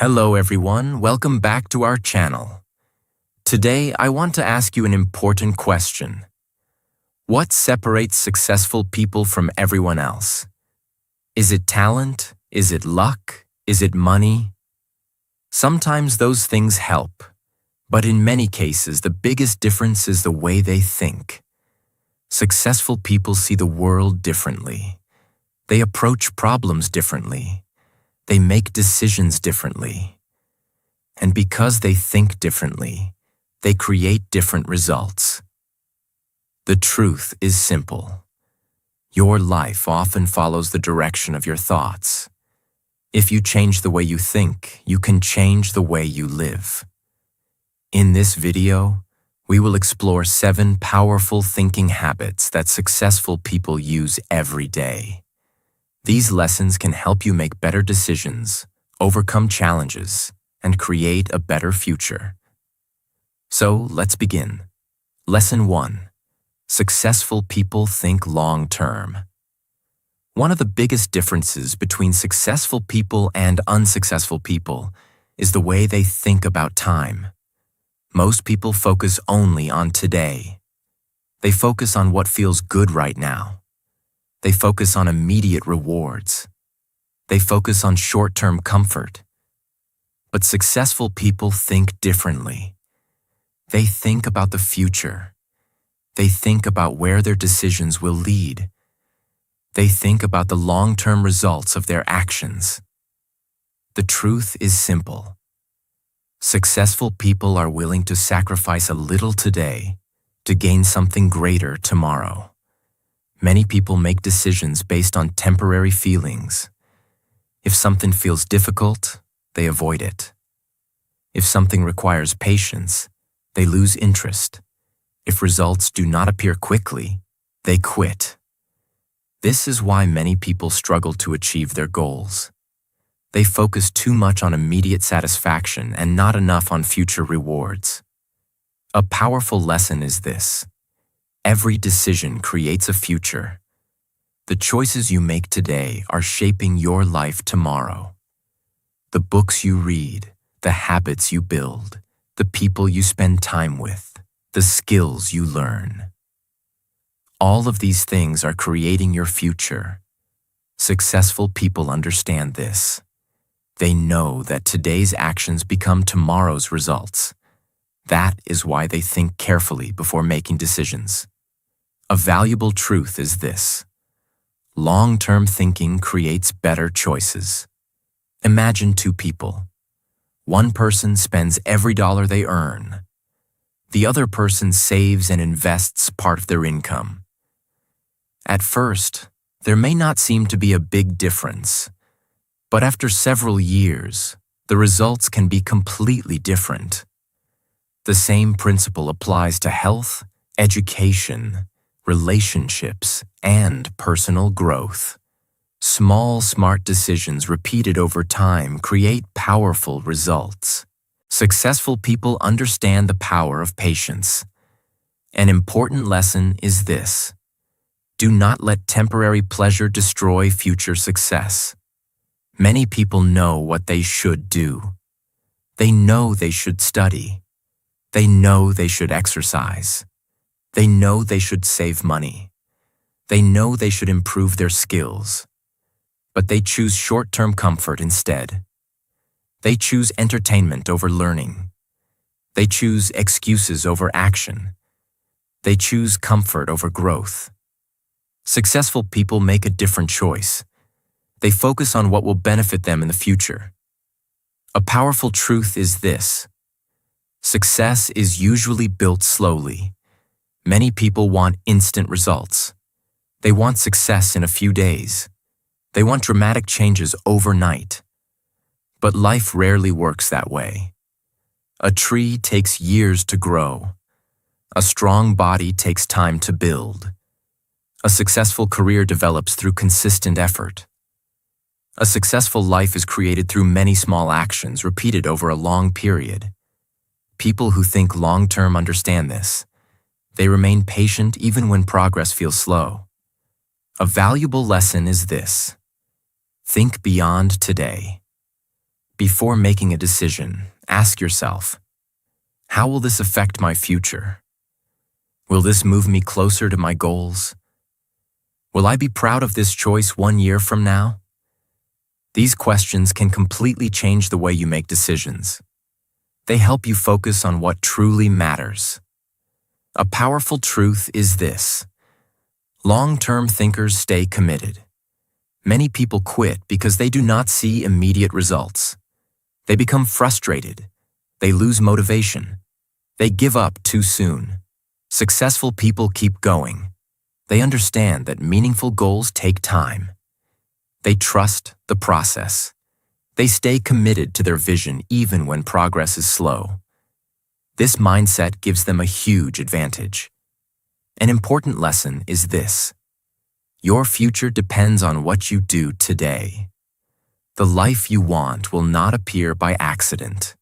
Hello everyone, welcome back to our channel. Today I want to ask you an important question. What separates successful people from everyone else? Is it talent? Is it luck? Is it money? Sometimes those things help, but in many cases the biggest difference is the way they think. Successful people see the world differently. They approach problems differently. They make decisions differently. And because they think differently, they create different results. The truth is simple. Your life often follows the direction of your thoughts. If you change the way you think, you can change the way you live. In this video, we will explore 7 powerful thinking habits that successful people use every day. These lessons can help you make better decisions, overcome challenges, and create a better future. So let's begin. Lesson 1. Successful people think long-term. One of the biggest differences between successful people and unsuccessful people is the way they think about time. Most people focus only on today. They focus on what feels good right now. They focus on immediate rewards. They focus on short-term comfort. But successful people think differently. They think about the future. They think about where their decisions will lead. They think about the long-term results of their actions. The truth is simple. Successful people are willing to sacrifice a little today to gain something greater tomorrow. Many people make decisions based on temporary feelings. If something feels difficult, they avoid it. If something requires patience, they lose interest. If results do not appear quickly, they quit. This is why many people struggle to achieve their goals. They focus too much on immediate satisfaction and not enough on future rewards. A powerful lesson is this. Every decision creates a future. The choices you make today are shaping your life tomorrow. The books you read, the habits you build, the people you spend time with, the skills you learn. All of these things are creating your future. Successful people understand this. They know that today's actions become tomorrow's results. That is why they think carefully before making decisions. A valuable truth is this. Long-term thinking creates better choices. Imagine 2 people. One person spends every dollar they earn. The other person saves and invests part of their income. At first, there may not seem to be a big difference, but after several years, the results can be completely different. The same principle applies to health, education, relationships, and personal growth. Small, smart decisions repeated over time create powerful results. Successful people understand the power of patience. An important lesson is this. Do not let temporary pleasure destroy future success. Many people know what they should do. They know they should study. They know they should exercise. They know they should save money. They know they should improve their skills. But they choose short-term comfort instead. They choose entertainment over learning. They choose excuses over action. They choose comfort over growth. Successful people make a different choice. They focus on what will benefit them in the future. A powerful truth is this. Success is usually built slowly. Many people want instant results. They want success in a few days. They want dramatic changes overnight. But life rarely works that way. A tree takes years to grow. A strong body takes time to build. A successful career develops through consistent effort. A successful life is created through many small actions repeated over a long period. People who think long-term understand this. They remain patient even when progress feels slow. A valuable lesson is this. Think beyond today. Before making a decision, ask yourself, how will this affect my future? Will this move me closer to my goals? Will I be proud of this choice 1 year from now? These questions can completely change the way you make decisions. They help you focus on what truly matters. A powerful truth is this: long-term thinkers stay committed. Many people quit because they do not see immediate results. They become frustrated. They lose motivation. They give up too soon. Successful people keep going. They understand that meaningful goals take time. They trust the process. They stay committed to their vision even when progress is slow. This mindset gives them a huge advantage. An important lesson is this: your future depends on what you do today. The life you want will not appear by accident.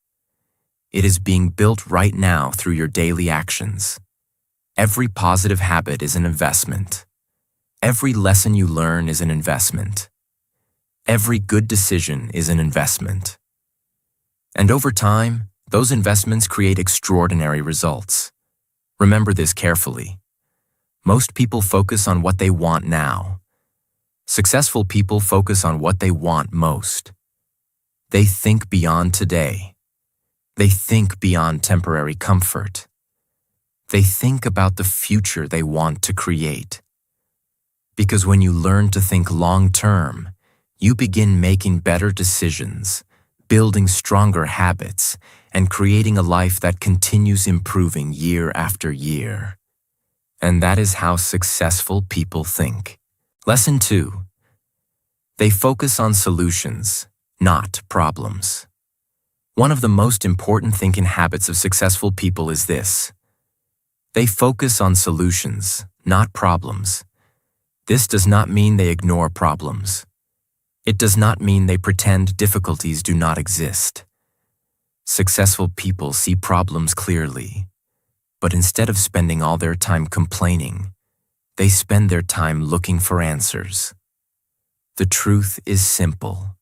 It is being built right now through your daily actions. Every positive habit is an investment. Every lesson you learn is an investment. Every good decision is an investment. And over time, those investments create extraordinary results. Remember this carefully. Most people focus on what they want now. Successful people focus on what they want most. They think beyond today. They think beyond temporary comfort. They think about the future they want to create. Because when you learn to think long-term, you begin making better decisions, building stronger habits, and creating a life that continues improving year after year. And that is how successful people think. Lesson 2. They focus on solutions, not problems. One of the most important thinking habits of successful people is this: they focus on solutions, not problems. This does not mean they ignore problems. It does not mean they pretend difficulties do not exist. Successful people see problems clearly, but instead of spending all their time complaining, they spend their time looking for answers. The truth is simple.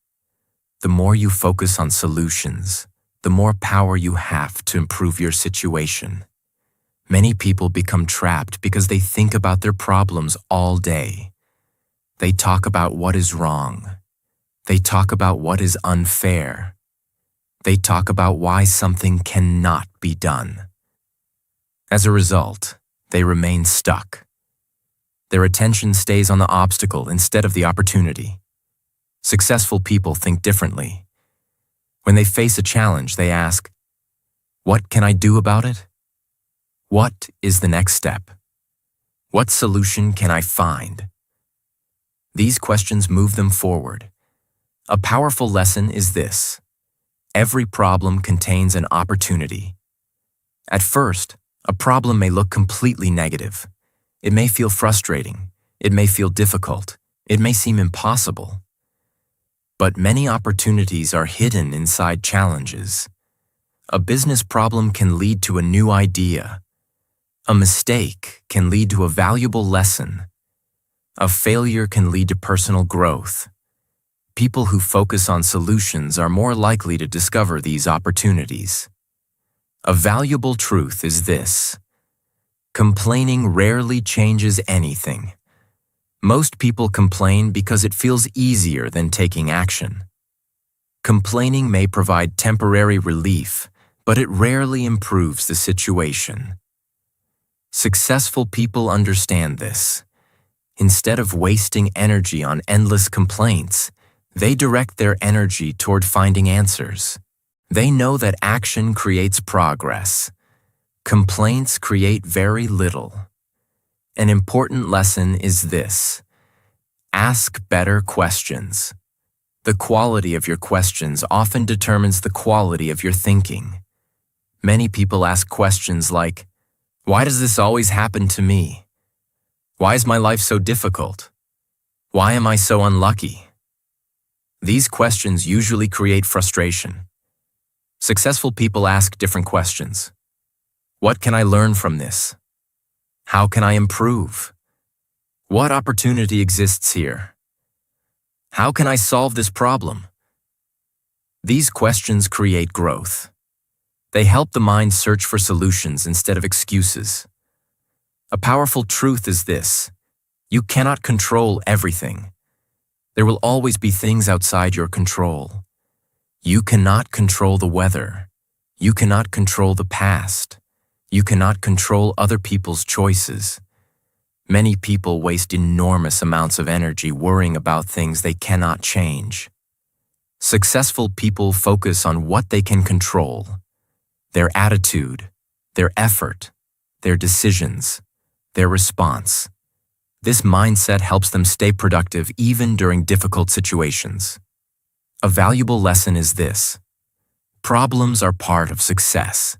The more you focus on solutions, the more power you have to improve your situation. Many people become trapped because they think about their problems all day. They talk about what is wrong. They talk about what is unfair. They talk about why something cannot be done. As a result, they remain stuck. Their attention stays on the obstacle instead of the opportunity. Successful people think differently. When they face a challenge, they ask, "What can I do about it? What is the next step? What solution can I find?" These questions move them forward. A powerful lesson is this: every problem contains an opportunity. At first, a problem may look completely negative. It may feel frustrating. It may feel difficult. It may seem impossible. But many opportunities are hidden inside challenges. A business problem can lead to a new idea. A mistake can lead to a valuable lesson. A failure can lead to personal growth. People who focus on solutions are more likely to discover these opportunities. A valuable truth is this: complaining rarely changes anything. Most people complain because it feels easier than taking action. Complaining may provide temporary relief, but it rarely improves the situation. Successful people understand this. Instead of wasting energy on endless complaints, they direct their energy toward finding answers. They know that action creates progress. Complaints create very little. An important lesson is this: ask better questions. The quality of your questions often determines the quality of your thinking. Many people ask questions like, "Why does this always happen to me? Why is my life so difficult? Why am I so unlucky?" These questions usually create frustration. Successful people ask different questions. What can I learn from this? How can I improve? What opportunity exists here? How can I solve this problem? These questions create growth. They help the mind search for solutions instead of excuses. A powerful truth is this: you cannot control everything. There will always be things outside your control. You cannot control the weather. You cannot control the past. You cannot control other people's choices. Many people waste enormous amounts of energy worrying about things they cannot change. Successful people focus on what they can control: their attitude, their effort, their decisions, their response. This mindset helps them stay productive even during difficult situations. A valuable lesson is this: problems are part of success.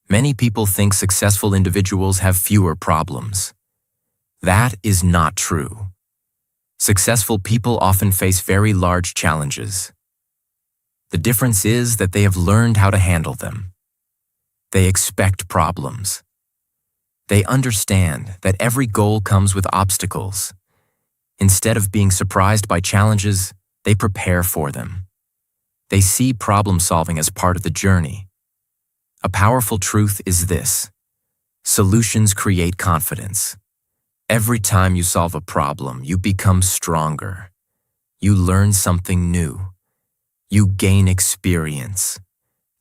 Many people think successful individuals have fewer problems. That is not true. Successful people often face very large challenges. The difference is that they have learned how to handle them. They expect problems. They understand that every goal comes with obstacles. Instead of being surprised by challenges, they prepare for them. They see problem solving as part of the journey. A powerful truth is this: solutions create confidence. Every time you solve a problem, you become stronger. You learn something new. You gain experience.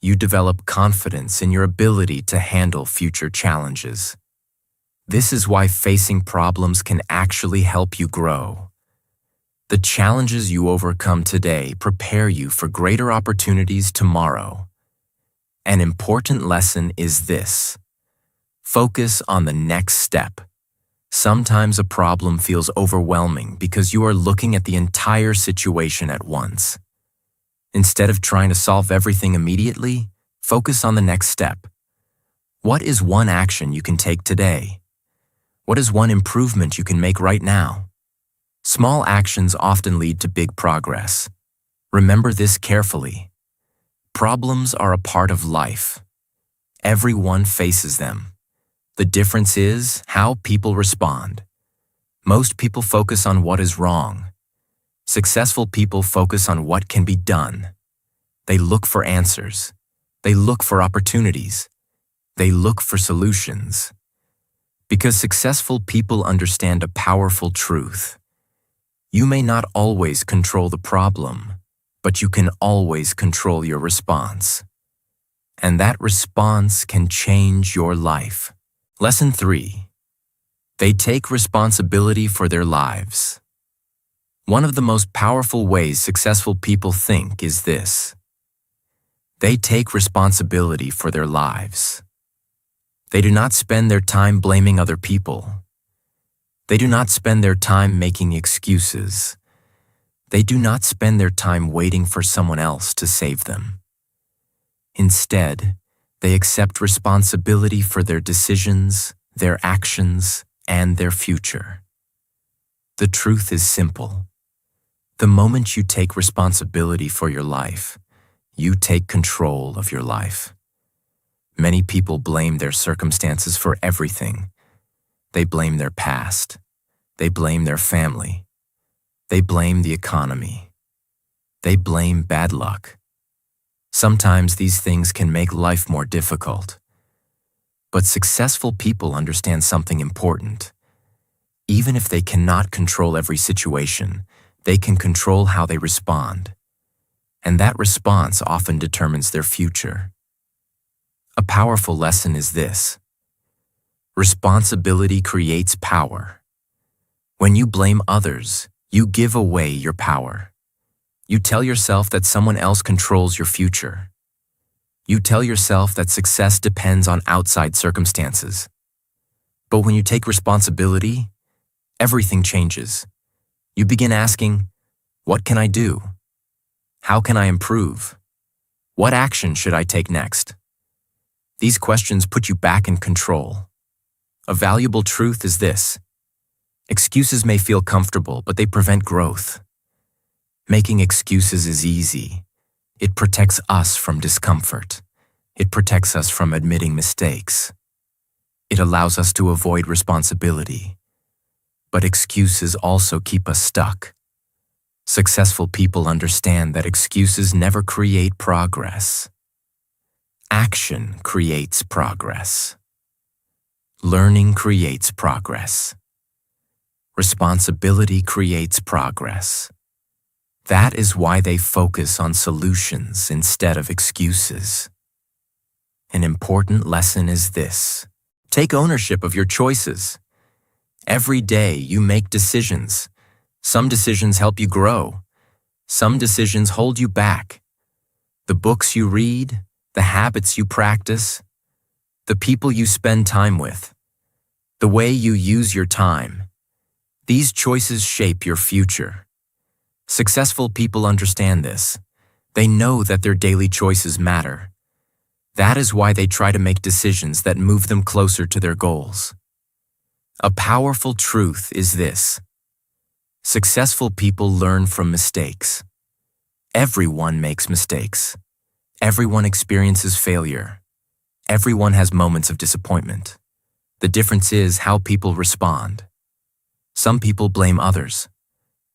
You develop confidence in your ability to handle future challenges. This is why facing problems can actually help you grow. The challenges you overcome today prepare you for greater opportunities tomorrow. An important lesson is this: focus on the next step. Sometimes a problem feels overwhelming because you are looking at the entire situation at once. Instead of trying to solve everything immediately, focus on the next step. What is one action you can take today? What is one improvement you can make right now? Small actions often lead to big progress. Remember this carefully. Problems are a part of life. Everyone faces them. The difference is how people respond. Most people focus on what is wrong. Successful people focus on what can be done. They look for answers. They look for opportunities. They look for solutions. Because successful people understand a powerful truth: you may not always control the problem, but you can always control your response. And that response can change your life. Lesson 3. They take responsibility for their lives. One of the most powerful ways successful people think is this: they take responsibility for their lives. They do not spend their time blaming other people. They do not spend their time making excuses. They do not spend their time waiting for someone else to save them. Instead, they accept responsibility for their decisions, their actions, and their future. The truth is simple. The moment you take responsibility for your life, you take control of your life. Many people blame their circumstances for everything. They blame their past. They blame their family. They blame the economy. They blame bad luck. Sometimes these things can make life more difficult. But successful people understand something important. Even if they cannot control every situation, they can control how they respond. And that response often determines their future. A powerful lesson is this: responsibility creates power. When you blame others, you give away your power. You tell yourself that someone else controls your future. You tell yourself that success depends on outside circumstances. But when you take responsibility, everything changes. You begin asking, what can I do? How can I improve? What action should I take next? These questions put you back in control. A valuable truth is this: excuses may feel comfortable, but they prevent growth. Making excuses is easy. It protects us from discomfort. It protects us from admitting mistakes. It allows us to avoid responsibility. But excuses also keep us stuck. Successful people understand that excuses never create progress. Action creates progress. Learning creates progress. Responsibility creates progress. That is why they focus on solutions instead of excuses. An important lesson is this: take ownership of your choices. Every day you make decisions. Some decisions help you grow. Some decisions hold you back. The books you read, the habits you practice, the people you spend time with, the way you use your time. These choices shape your future. Successful people understand this. They know that their daily choices matter. That is why they try to make decisions that move them closer to their goals. A powerful truth is this: successful people learn from mistakes. Everyone makes mistakes. Everyone experiences failure. Everyone has moments of disappointment. The difference is how people respond. Some people blame others.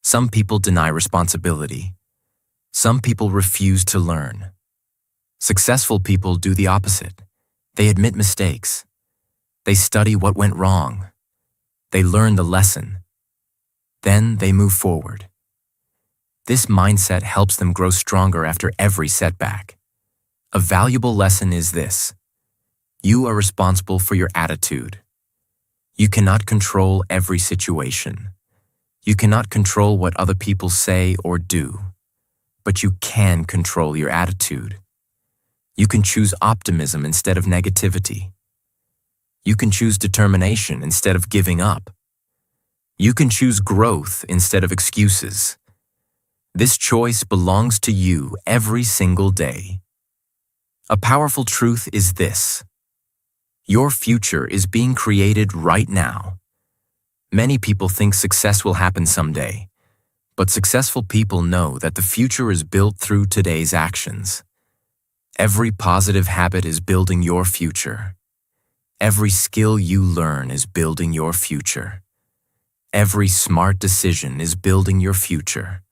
Some people deny responsibility. Some people refuse to learn. Successful people do the opposite. They admit mistakes. They study what went wrong. They learn the lesson. Then they move forward. This mindset helps them grow stronger after every setback. A valuable lesson is this: you are responsible for your attitude. You cannot control every situation. You cannot control what other people say or do, but you can control your attitude. You can choose optimism instead of negativity. You can choose determination instead of giving up. You can choose growth instead of excuses. This choice belongs to you every single day. A powerful truth is this: your future is being created right now. Many people think success will happen someday, but successful people know that the future is built through today's actions. Every positive habit is building your future. Every skill you learn is building your future. Every smart decision is building your future.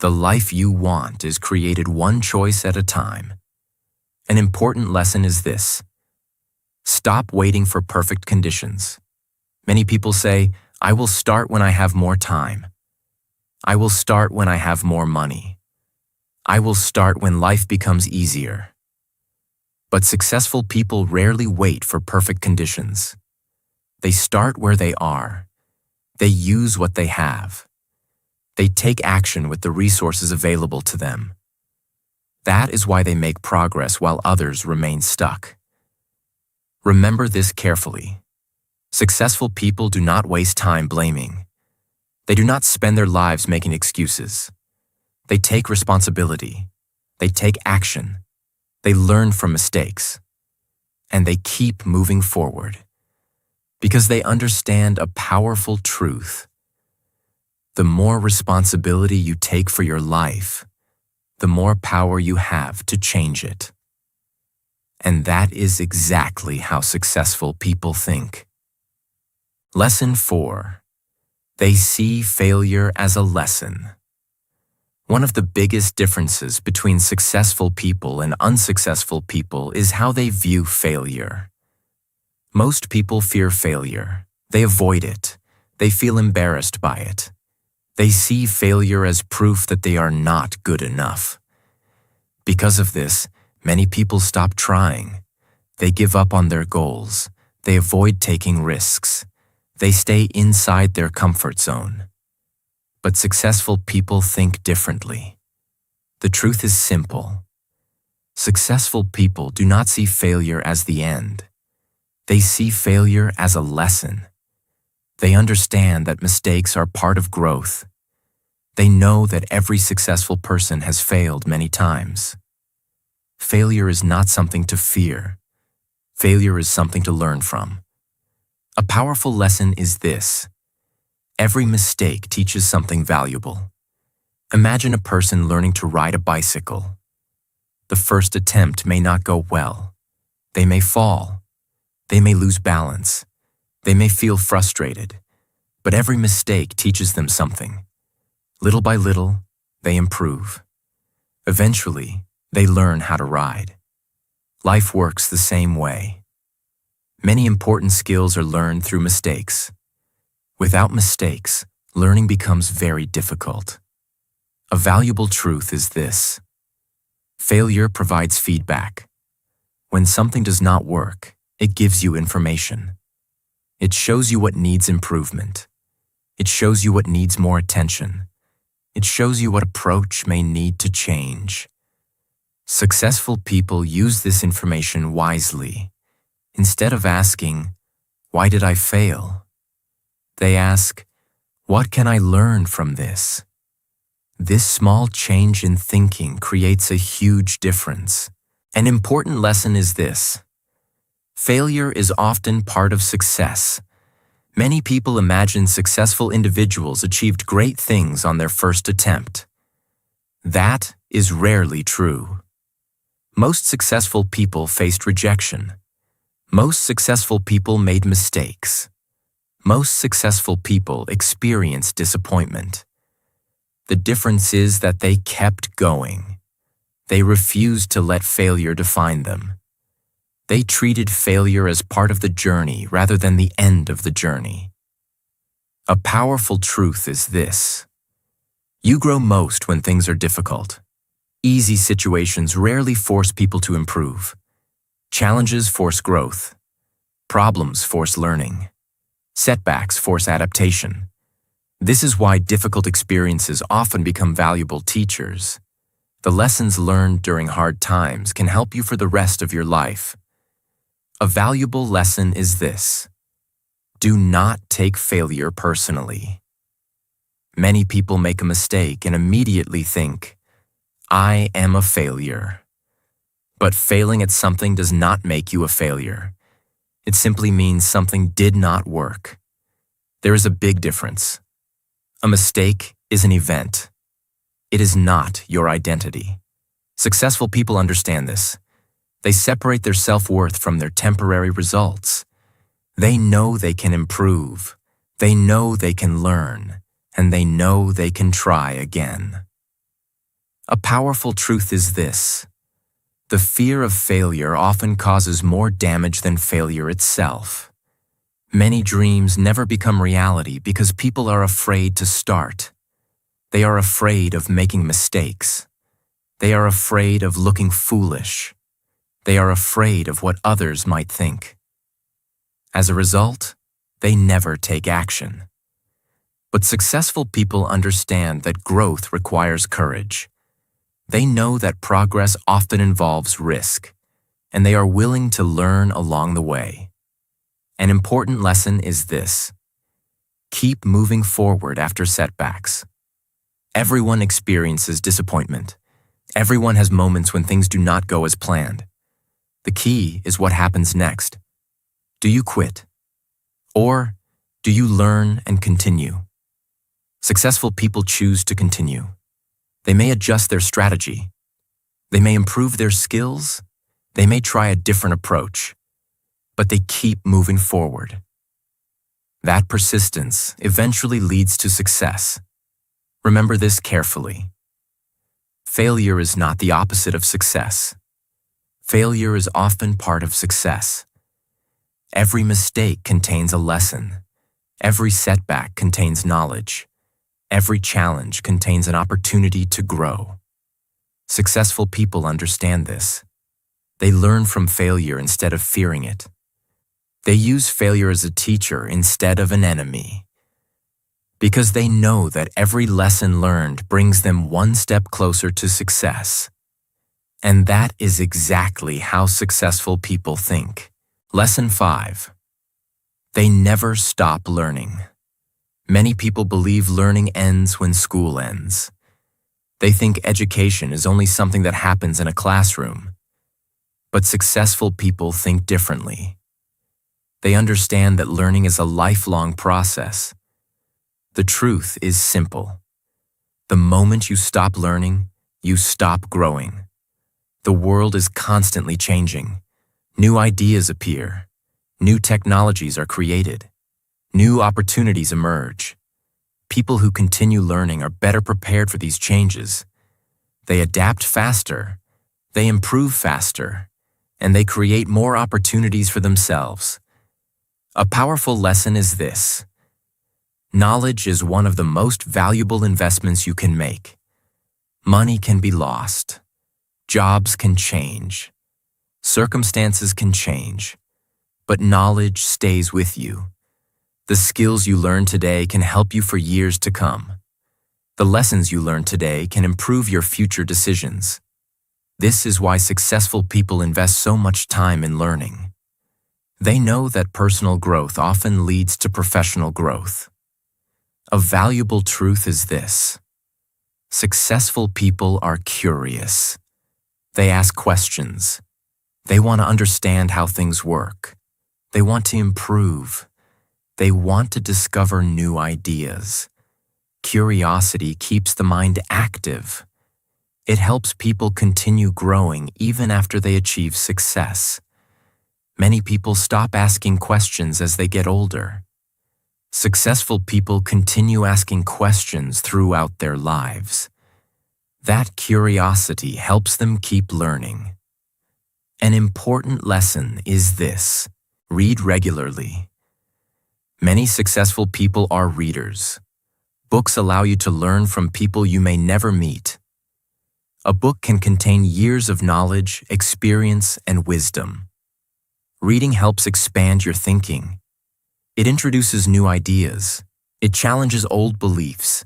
The life you want is created one choice at a time. An important lesson is this: stop waiting for perfect conditions. Many people say, "I will start when I have more time. I will start when I have more money. I will start when life becomes easier." But successful people rarely wait for perfect conditions. They start where they are. They use what they have. They take action with the resources available to them. That is why they make progress while others remain stuck. Remember this carefully. Successful people do not waste time blaming. They do not spend their lives making excuses. They take responsibility. They take action. They learn from mistakes. And they keep moving forward. Because they understand a powerful truth. The more responsibility you take for your life, the more power you have to change it. And that is exactly how successful people think. Lesson 4. They see failure as a lesson. One of the biggest differences between successful people and unsuccessful people is how they view failure. Most people fear failure. They avoid it. They feel embarrassed by it. They see failure as proof that they are not good enough. Because of this, many people stop trying. They give up on their goals. They avoid taking risks. They stay inside their comfort zone. But successful people think differently. The truth is simple. Successful people do not see failure as the end. They see failure as a lesson. They understand that mistakes are part of growth. They know that every successful person has failed many times. Failure is not something to fear. Failure is something to learn from. A powerful lesson is this: every mistake teaches something valuable. Imagine a person learning to ride a bicycle. The first attempt may not go well. They may fall. They may lose balance. They may feel frustrated. But every mistake teaches them something. Little by little, they improve. Eventually, they learn how to ride. Life works the same way. Many important skills are learned through mistakes. Without mistakes, learning becomes very difficult. A valuable truth is this: failure provides feedback. When something does not work, it gives you information. It shows you what needs improvement. It shows you what needs more attention. It shows you what approach may need to change. Successful people use this information wisely. Instead of asking, "Why did I fail?" they ask, "What can I learn from this?" This small change in thinking creates a huge difference. An important lesson is this: failure is often part of success. Many people imagine successful individuals achieved great things on their first attempt. That is rarely true. Most successful people faced rejection. Most successful people made mistakes. Most successful people experienced disappointment. The difference is that they kept going. They refused to let failure define them. They treated failure as part of the journey rather than the end of the journey. A powerful truth is this: you grow most when things are difficult. Easy situations rarely force people to improve. Challenges force growth. Problems force learning. Setbacks force adaptation. This is why difficult experiences often become valuable teachers. The lessons learned during hard times can help you for the rest of your life. A valuable lesson is this: do not take failure personally. Many people make a mistake and immediately think, "I am a failure." But failing at something does not make you a failure. It simply means something did not work. There is a big difference. A mistake is an event. It is not your identity. Successful people understand this. They separate their self-worth from their temporary results. They know they can improve. They know they can learn. And they know they can try again. A powerful truth is this: the fear of failure often causes more damage than failure itself. Many dreams never become reality because people are afraid to start. They are afraid of making mistakes. They are afraid of looking foolish. They are afraid of what others might think. As a result, they never take action. But successful people understand that growth requires courage. They know that progress often involves risk, and they are willing to learn along the way. An important lesson is this: keep moving forward after setbacks. Everyone experiences disappointment. Everyone has moments when things do not go as planned. The key is what happens next. Do you quit? Or do you learn and continue? Successful people choose to continue. They may adjust their strategy. They may improve their skills. They may try a different approach. But they keep moving forward. That persistence eventually leads to success. Remember this carefully. Failure is not the opposite of success. Failure is often part of success. Every mistake contains a lesson. Every setback contains knowledge. Every challenge contains an opportunity to grow. Successful people understand this. They learn from failure instead of fearing it. They use failure as a teacher instead of an enemy. Because they know that every lesson learned brings them one step closer to success. And that is exactly how successful people think. Lesson 5. They never stop learning. Many people believe learning ends when school ends. They think education is only something that happens in a classroom. But successful people think differently. They understand that learning is a lifelong process. The truth is simple. The moment you stop learning, you stop growing. The world is constantly changing. New ideas appear. New technologies are created. New opportunities emerge. People who continue learning are better prepared for these changes. They adapt faster, they improve faster, and they create more opportunities for themselves. A powerful lesson is this: knowledge is one of the most valuable investments you can make. Money can be lost. Jobs can change. Circumstances can change. But knowledge stays with you. The skills you learn today can help you for years to come. The lessons you learn today can improve your future decisions. This is why successful people invest so much time in learning. They know that personal growth often leads to professional growth. A valuable truth is this: successful people are curious. They ask questions. They want to understand how things work. They want to improve. They want to discover new ideas. Curiosity keeps the mind active. It helps people continue growing even after they achieve success. Many people stop asking questions as they get older. Successful people continue asking questions throughout their lives. That curiosity helps them keep learning. An important lesson is this: read regularly. Many successful people are readers. Books allow you to learn from people you may never meet. A book can contain years of knowledge, experience, and wisdom. Reading helps expand your thinking. It introduces new ideas. It challenges old beliefs.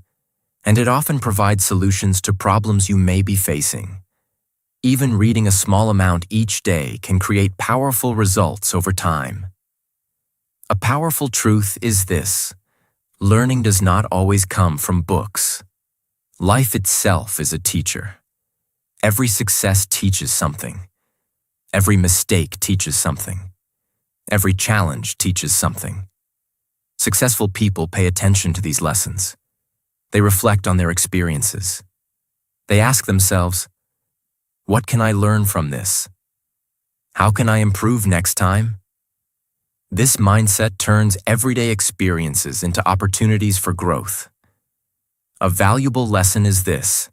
And it often provides solutions to problems you may be facing. Even reading a small amount each day can create powerful results over time. A powerful truth is this: learning does not always come from books. Life itself is a teacher. Every success teaches something. Every mistake teaches something. Every challenge teaches something. Successful people pay attention to these lessons. They reflect on their experiences. They ask themselves, what can I learn from this? How can I improve next time? This mindset turns everyday experiences into opportunities for growth. A valuable lesson is this: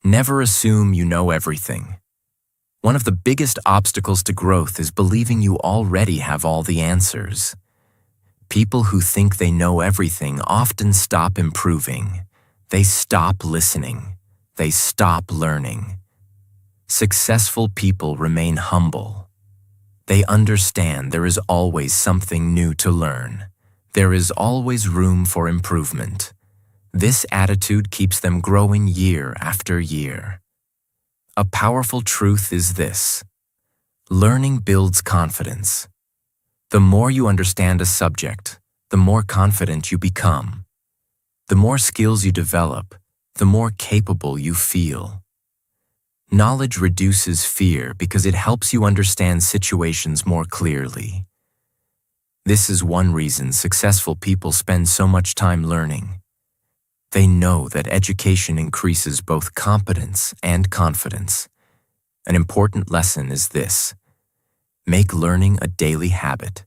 never assume you know everything. One of the biggest obstacles to growth is believing you already have all the answers. People who think they know everything often stop improving. They stop listening. They stop learning. Successful people remain humble. They understand there is always something new to learn. There is always room for improvement. This attitude keeps them growing year after year. A powerful truth is this: learning builds confidence. The more you understand a subject, the more confident you become. The more skills you develop, the more capable you feel. Knowledge reduces fear because it helps you understand situations more clearly. This is one reason successful people spend so much time learning. They know that education increases both competence and confidence. An important lesson is this: make learning a daily habit.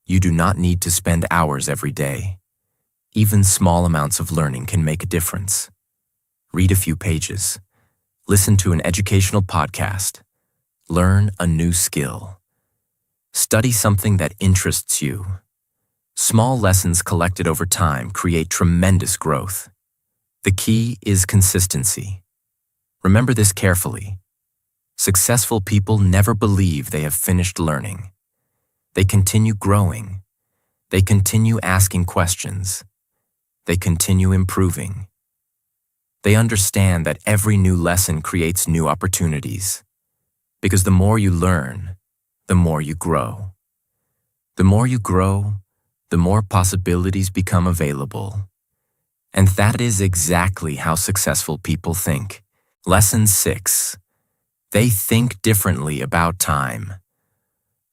You do not need to spend hours every day. Even small amounts of learning can make a difference. Read a few pages. Listen to an educational podcast. Learn a new skill. Study something that interests you. Small lessons collected over time create tremendous growth. The key is consistency. Remember this carefully. Successful people never believe they have finished learning. They continue growing. They continue asking questions. They continue improving. They understand that every new lesson creates new opportunities. Because the more you learn, the more you grow. The more you grow, the more possibilities become available. And that is exactly how successful people think. Lesson 6. They think differently about time.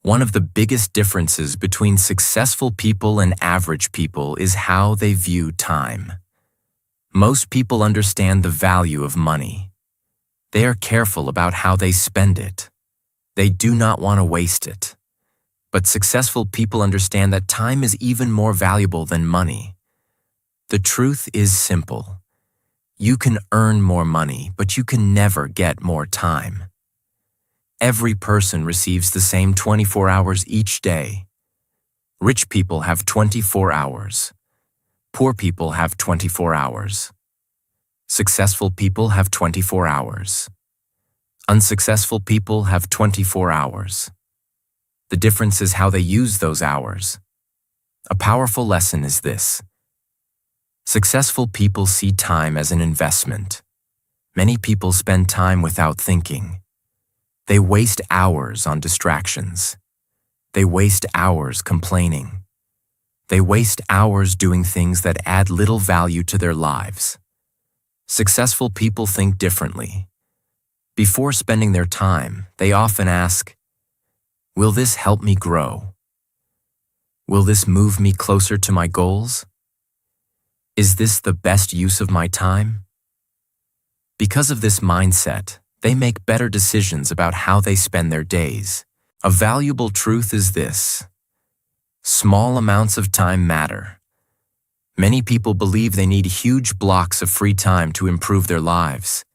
One of the biggest differences between successful people and average people is how they view time. Most people understand the value of money. They are careful about how they spend it. They do not want to waste it. But successful people understand that time is even more valuable than money. The truth is simple. You can earn more money, but you can never get more time. Every person receives the same 24 hours each day. Rich people have 24 hours. Poor people have 24 hours. Successful people have 24 hours. Unsuccessful people have 24 hours. The difference is how they use those hours. A powerful lesson is this. Successful people see time as an investment. Many people spend time without thinking. They waste hours on distractions. They waste hours complaining. They waste hours doing things that add little value to their lives. Successful people think differently. Before spending their time, they often ask, will this help me grow? Will this move me closer to my goals? Is this the best use of my time? Because of this mindset, they make better decisions about how they spend their days. A valuable truth is this. Small amounts of time matter. Many people believe they need huge blocks of free time to improve their lives.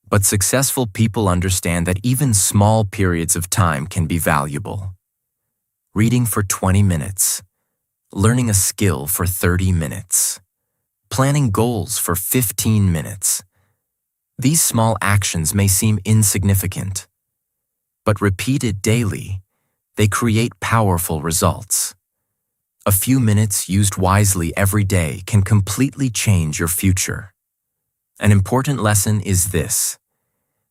But successful people understand that even small periods of time can be valuable. Reading for 20 minutes, learning a skill for 30 minutes, planning goals for 15 minutes. These small actions may seem insignificant, but repeated daily, they create powerful results. A few minutes used wisely every day can completely change your future. An important lesson is this.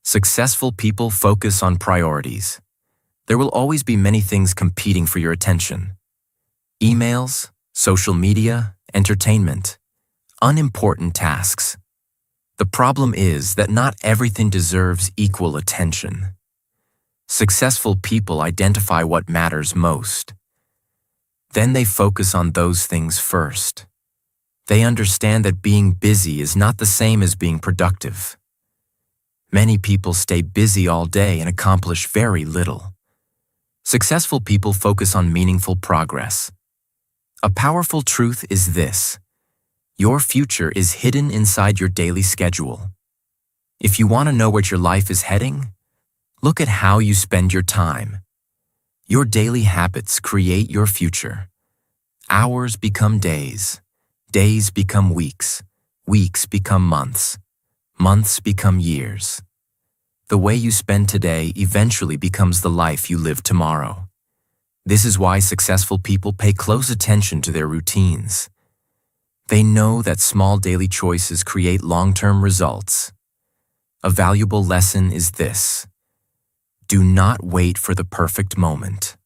Successful people focus on priorities. There will always be many things competing for your attention. Emails, social media, entertainment, unimportant tasks. The problem is that not everything deserves equal attention. Successful people identify what matters most. Then they focus on those things first. They understand that being busy is not the same as being productive. Many people stay busy all day and accomplish very little. Successful people focus on meaningful progress. A powerful truth is this. Your future is hidden inside your daily schedule. If you want to know where your life is heading, look at how you spend your time. Your daily habits create your future. Hours become days. Days become weeks. Weeks become months. Months become years. The way you spend today eventually becomes the life you live tomorrow. This is why successful people pay close attention to their routines. They know that small daily choices create long-term results. A valuable lesson is this. Do not wait for the perfect moment.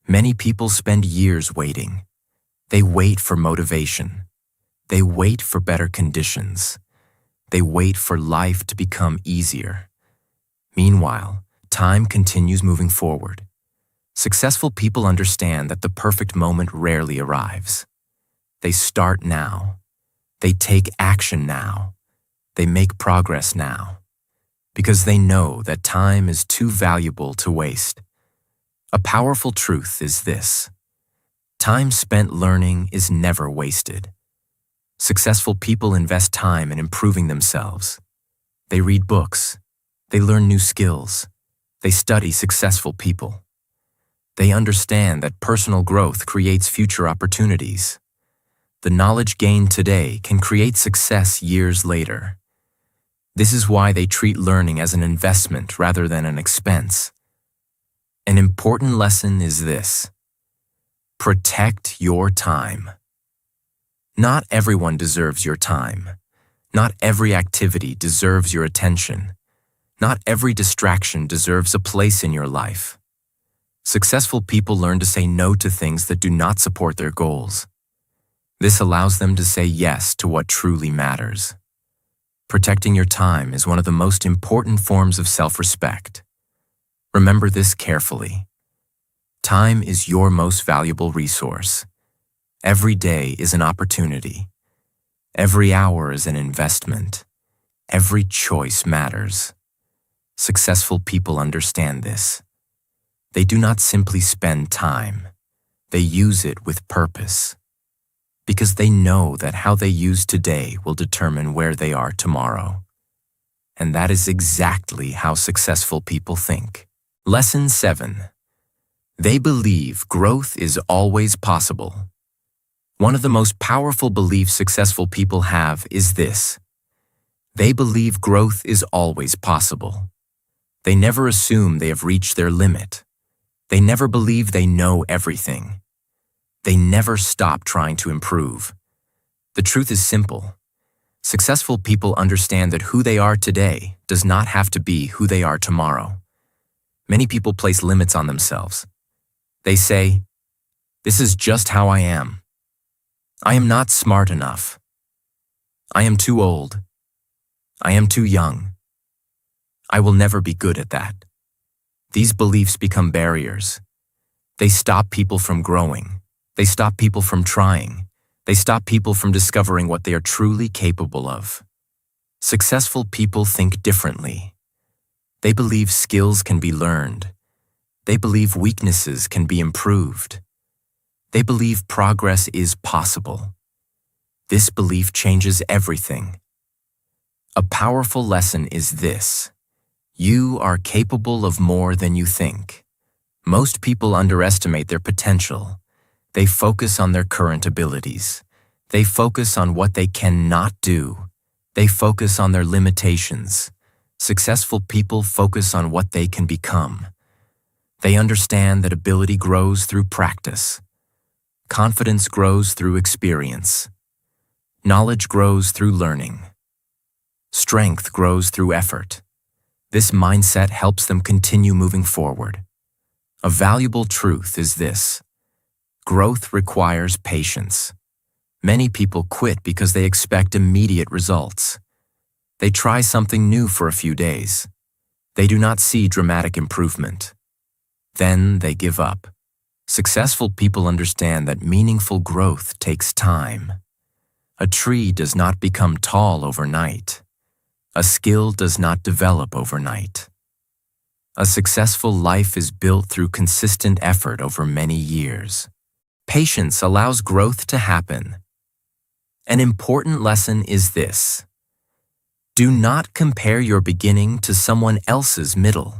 Many people spend years waiting. They wait for motivation. They wait for better conditions. They wait for life to become easier. Meanwhile, time continues moving forward. Successful people understand that the perfect moment rarely arrives. They start now. They take action now. They make progress now. Because they know that time is too valuable to waste. A powerful truth is this. Time spent learning is never wasted. Successful people invest time in improving themselves. They read books. They learn new skills. They study successful people. They understand that personal growth creates future opportunities. The knowledge gained today can create success years later. This is why they treat learning as an investment rather than an expense. An important lesson is this. Protect your time. Not everyone deserves your time. Not every activity deserves your attention. Not every distraction deserves a place in your life. Successful people learn to say no to things that do not support their goals. This allows them to say yes to what truly matters. Protecting your time is one of the most important forms of self-respect. Remember this carefully. Time is your most valuable resource. Every day is an opportunity. Every hour is an investment. Every choice matters. Successful people understand this. They do not simply spend time. They use it with purpose. because they know that how they use today will determine where they are tomorrow. And that is exactly how successful people think. Lesson 7. They believe growth is always possible. One of the most powerful beliefs successful people have is this: they believe growth is always possible. They never assume they have reached their limit. They never believe they know everything. They never stop trying to improve. The truth is simple. Successful people understand that who they are today does not have to be who they are tomorrow. Many people place limits on themselves. They say, "This is just how I am. I am not smart enough. I am too old. I am too young. I will never be good at that." These beliefs become barriers. They stop people from growing. They stop people from trying. They stop people from discovering what they are truly capable of. Successful people think differently. They believe skills can be learned. They believe weaknesses can be improved. They believe progress is possible. This belief changes everything. A powerful lesson is this: you are capable of more than you think. Most people underestimate their potential. They focus on their current abilities. They focus on what they cannot do. They focus on their limitations. Successful people focus on what they can become. They understand that ability grows through practice. Confidence grows through experience. Knowledge grows through learning. Strength grows through effort. This mindset helps them continue moving forward. A valuable truth is this: growth requires patience. Many people quit because they expect immediate results. They try something new for a few days. They do not see dramatic improvement. Then they give up. Successful people understand that meaningful growth takes time. A tree does not become tall overnight. A skill does not develop overnight. A successful life is built through consistent effort over many years. Patience allows growth to happen. An important lesson is this: do not compare your beginning to someone else's middle.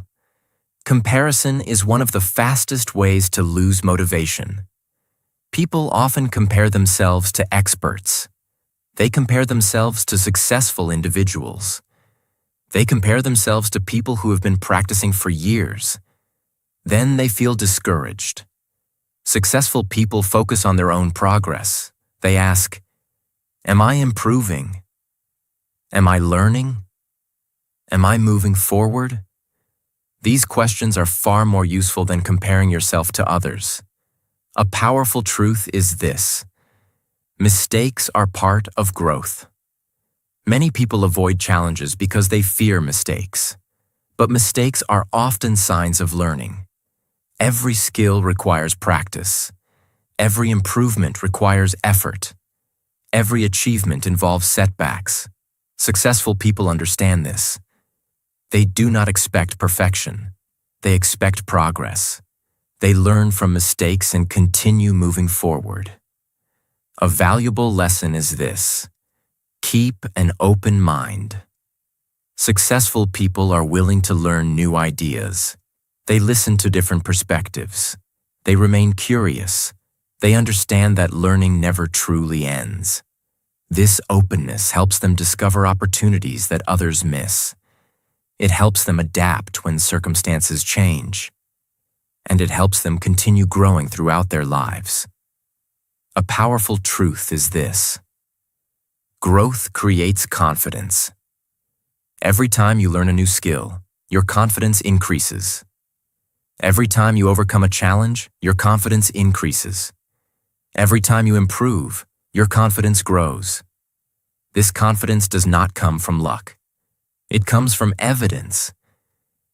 Comparison is one of the fastest ways to lose motivation. People often compare themselves to experts. They compare themselves to successful individuals. They compare themselves to people who have been practicing for years. Then they feel discouraged. Successful people focus on their own progress. They ask, "Am I improving? Am I learning? Am I moving forward?" These questions are far more useful than comparing yourself to others. A powerful truth is this: mistakes are part of growth. Many people avoid challenges because they fear mistakes. But mistakes are often signs of learning. Every skill requires practice. Every improvement requires effort. Every achievement involves setbacks. Successful people understand this. They do not expect perfection. They expect progress. They learn from mistakes and continue moving forward. A valuable lesson is this: keep an open mind. Successful people are willing to learn new ideas. They listen to different perspectives. They remain curious. They understand that learning never truly ends. This openness helps them discover opportunities that others miss. It helps them adapt when circumstances change. And it helps them continue growing throughout their lives. A powerful truth is this: growth creates confidence. Every time you learn a new skill, your confidence increases. Every time you overcome a challenge, your confidence increases. Every time you improve, your confidence grows. This confidence does not come from luck. It comes from evidence.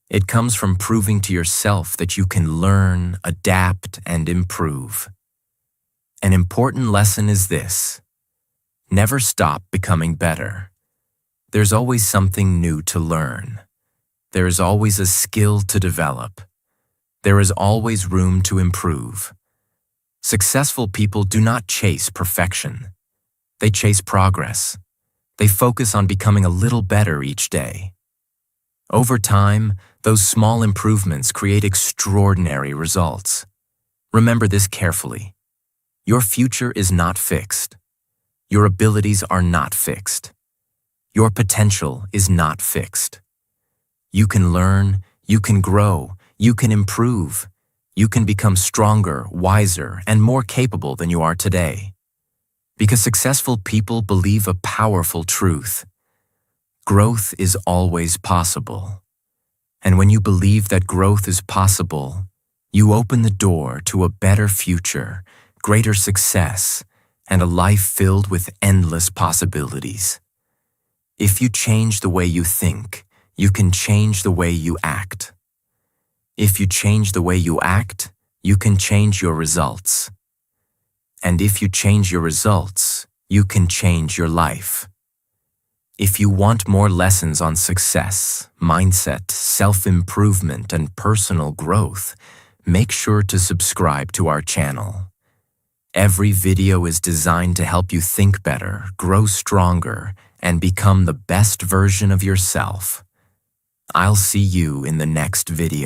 It comes from proving to yourself that you can learn, adapt, and improve. An important lesson is this: never stop becoming better. There's always something new to learn. There is always a skill to develop. There is always room to improve. Successful people do not chase perfection. They chase progress. They focus on becoming a little better each day. Over time, those small improvements create extraordinary results. Remember this carefully. Your future is not fixed. Your abilities are not fixed. Your potential is not fixed. You can learn, you can grow, you can improve. You can become stronger, wiser, and more capable than you are today. Because successful people believe a powerful truth. Growth is always possible. And when you believe that growth is possible, you open the door to a better future, greater success, and a life filled with endless possibilities. If you change the way you think, you can change the way you act. If you change the way you act, you can change your results. And if you change your results, you can change your life. If you want more lessons on success, mindset, self-improvement, and personal growth, make sure to subscribe to our channel. Every video is designed to help you think better, grow stronger, and become the best version of yourself. I'll see you in the next video.